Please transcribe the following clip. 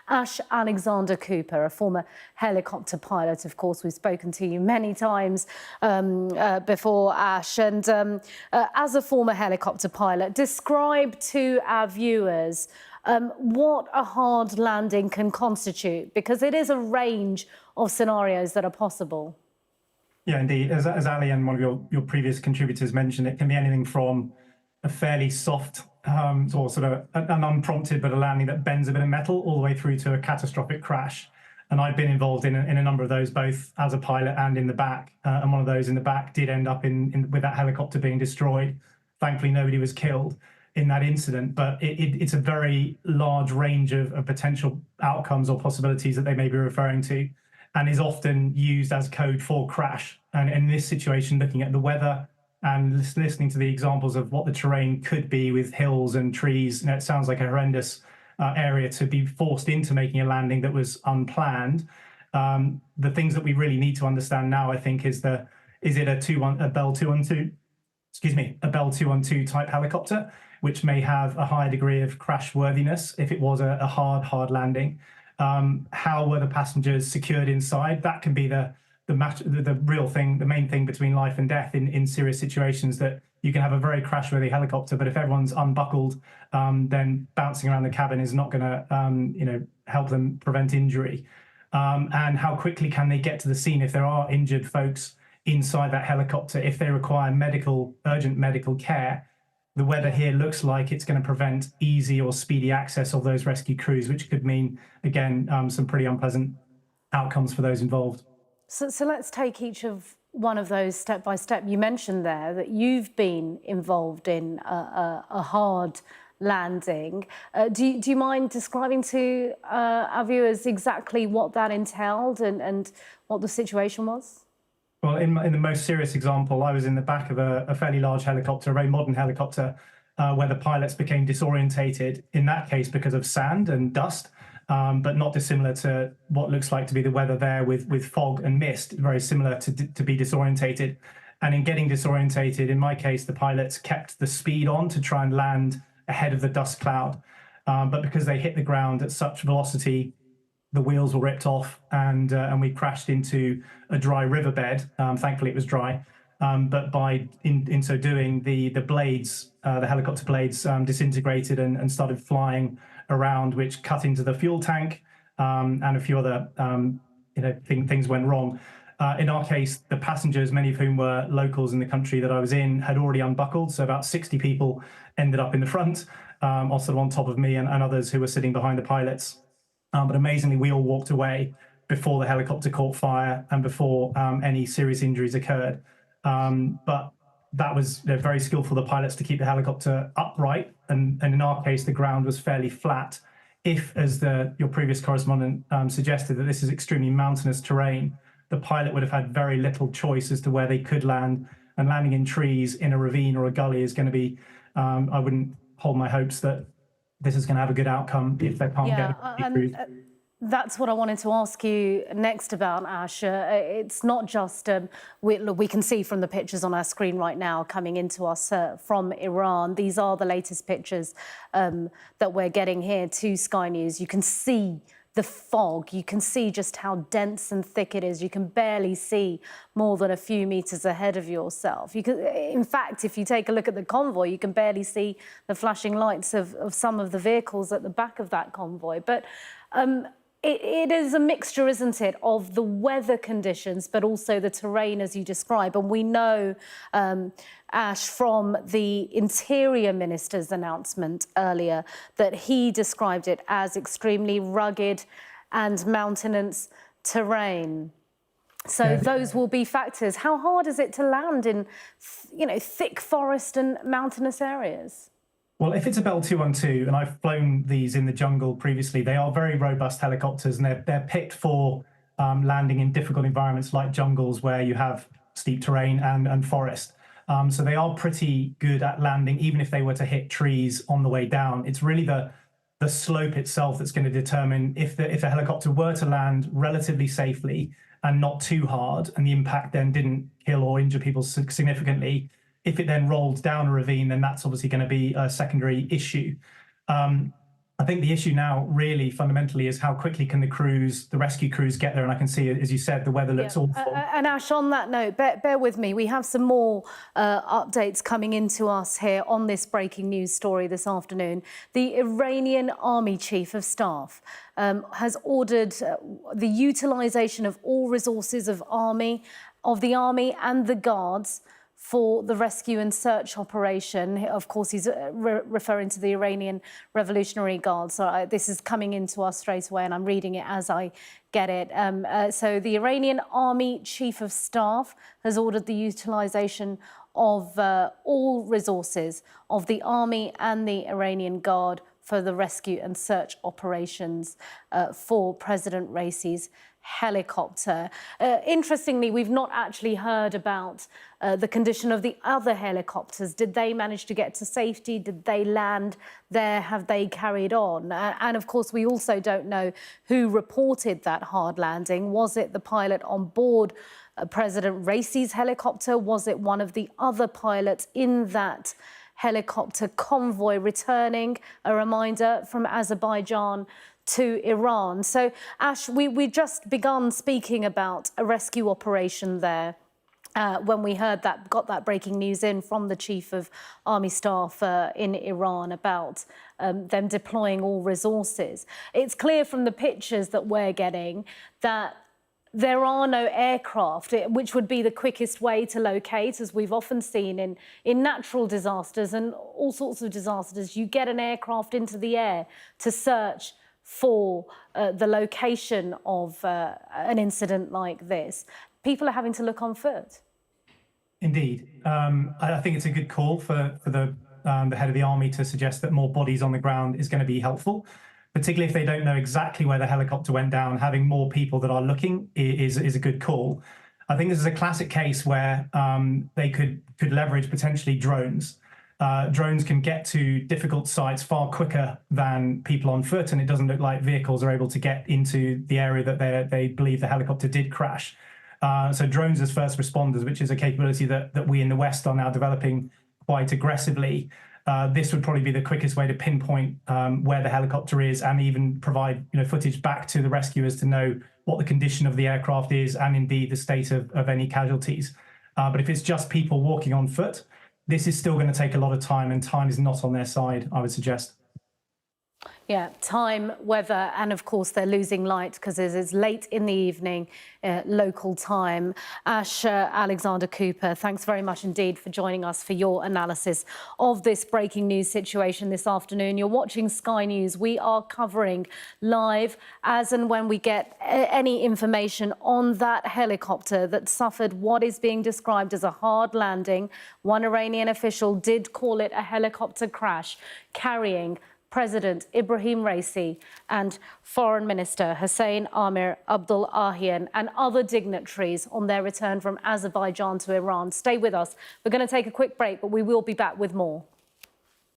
Ash Alexander Cooper, a former helicopter pilot. Of course, we've spoken to you many times before, Ash. And as a former helicopter pilot, describe to our viewers what a hard landing can constitute, because it is a range of scenarios that are possible. Yeah, indeed. As Ali and one of your previous contributors mentioned, it can be anything from a fairly soft or sort of an unprompted but a landing that bends a bit of metal, all the way through to a catastrophic crash. And I've been involved in a number of those, both as a pilot and in the back. And one of those in the back did end up with that helicopter being destroyed. Thankfully, nobody was killed in that incident, but it's a very large range of potential outcomes or possibilities that they may be referring to, and is often used as code for crash. And in this situation, looking at the weather and listening to the examples of what the terrain could be with hills and trees, it sounds like a horrendous area to be forced into making a landing that was unplanned. The things that we really need to understand now, I think, is it a Bell 212, a Bell 212 type helicopter, which may have a higher degree of crash worthiness if it was a hard landing. How were the passengers secured inside? That can be the real thing, the main thing between life and death in serious situations, that you can have a very crash-worthy helicopter, but if everyone's unbuckled, then bouncing around the cabin is not going to help them prevent injury. And how quickly can they get to the scene if there are injured folks inside that helicopter, if they require urgent medical care? The weather here looks like it's going to prevent easy or speedy access of those rescue crews, which could mean, again, some pretty unpleasant outcomes for those involved. So let's take each of one of those step by step. You mentioned there that you've been involved in a hard landing. Do you mind describing to our viewers exactly what that entailed and what the situation was? Well, in the most serious example, I was in the back of a fairly large helicopter, a very modern helicopter, where the pilots became disorientated, in that case because of sand and dust, but not dissimilar to what looks like to be the weather there with fog and mist, very similar to be disorientated. And in getting disorientated, in my case, the pilots kept the speed on to try and land ahead of the dust cloud. But because they hit the ground at such velocity, the wheels were ripped off, and we crashed into a dry riverbed. Thankfully, it was dry. But in so doing, the blades, the helicopter blades, disintegrated and started flying around, which cut into the fuel tank, and a few other things went wrong. In our case, the passengers, many of whom were locals in the country that I was in, had already unbuckled. So about 60 people ended up in the front, also on top of me and others who were sitting behind the pilots. But amazingly, we all walked away before the helicopter caught fire and before any serious injuries occurred. But that was very skillful, the pilots, to keep the helicopter upright. And in our case, the ground was fairly flat. If, as your previous correspondent suggested, that this is extremely mountainous terrain, the pilot would have had very little choice as to where they could land. And landing in trees in a ravine or a gully is going to be, I wouldn't hold my hopes that this is going to have a good outcome if they can't get it. That's what I wanted to ask you next about, Ash. It's not just, we can see from the pictures on our screen right now coming into us from Iran. These are the latest pictures that we're getting here to Sky News. You can see the fog. You can see just how dense and thick it is. You can barely see more than a few meters ahead of yourself. In fact, if you take a look at the convoy, you can barely see the flashing lights of some of the vehicles at the back of that convoy. But it is a mixture, isn't it, of the weather conditions, but also the terrain, as you describe. And we know, Ash, from the Interior Minister's announcement earlier, that he described it as extremely rugged and mountainous terrain. So those will be factors. How hard is it to land in, thick forest and mountainous areas? Well, if it's a Bell 212, and I've flown these in the jungle previously, they are very robust helicopters, and they're picked for landing in difficult environments like jungles where you have steep terrain and forest. So they are pretty good at landing, even if they were to hit trees on the way down. It's really the slope itself that's going to determine if a helicopter were to land relatively safely and not too hard, and the impact then didn't kill or injure people significantly. If it then rolled down a ravine, then that's obviously going to be a secondary issue. I think the issue now really fundamentally is how quickly can the rescue crews get there. And I can see, as you said, the weather looks awful. And Ash, on that note, bear with me. We have some more updates coming into us here on this breaking news story this afternoon. The Iranian Army Chief of Staff has ordered the utilisation of all resources of the army and the guards for the rescue and search operation. Of course, he's referring to the Iranian Revolutionary Guard. So this is coming into us straight away, and I'm reading it as I get it. So the Iranian Army Chief of Staff has ordered the utilisation of all resources of the army and the Iranian Guard for the rescue and search operations for President Raisi's helicopter. Interestingly, we've not actually heard about the condition of the other helicopters. Did they manage to get to safety? Did they land there? Have they carried on? And of course, we also don't know who reported that hard landing. Was it the pilot on board President Raisi's helicopter? Was it one of the other pilots in that helicopter convoy returning, a reminder, from Azerbaijan to Iran? So, Ash, we just begun speaking about a rescue operation there when we got that breaking news in from the Chief of Army Staff in Iran about them deploying all resources. It's clear from the pictures that we're getting that there are no aircraft, which would be the quickest way to locate, as we've often seen in natural disasters and all sorts of disasters. You get an aircraft into the air to search for the location of an incident like this. People are having to look on foot. Indeed. I think it's a good call for the head of the army to suggest that more bodies on the ground is going to be helpful, particularly if they don't know exactly where the helicopter went down. Having more people that are looking is a good call. I think this is a classic case where they could leverage potentially drones. Drones can get to difficult sites far quicker than people on foot, and it doesn't look like vehicles are able to get into the area that they believe the helicopter did crash. So drones as first responders, which is a capability that we in the West are now developing quite aggressively. This would probably be the quickest way to pinpoint where the helicopter is, and even provide footage back to the rescuers to know what the condition of the aircraft is, and indeed the state of any casualties. But if it's just people walking on foot, this is still going to take a lot of time, and time is not on their side, I would suggest. Yeah, time, weather, and of course they're losing light because it is late in the evening, local time. Ash Alexander Cooper, thanks very much indeed for joining us for your analysis of this breaking news situation this afternoon. You're watching Sky News. We are covering live as and when we get any information on that helicopter that suffered what is being described as a hard landing. One Iranian official did call it a helicopter crash carrying President Ibrahim Raisi and Foreign Minister Hossein Amir Abdullahian and other dignitaries on their return from Azerbaijan to Iran. Stay with us. We're going to take a quick break, but we will be back with more.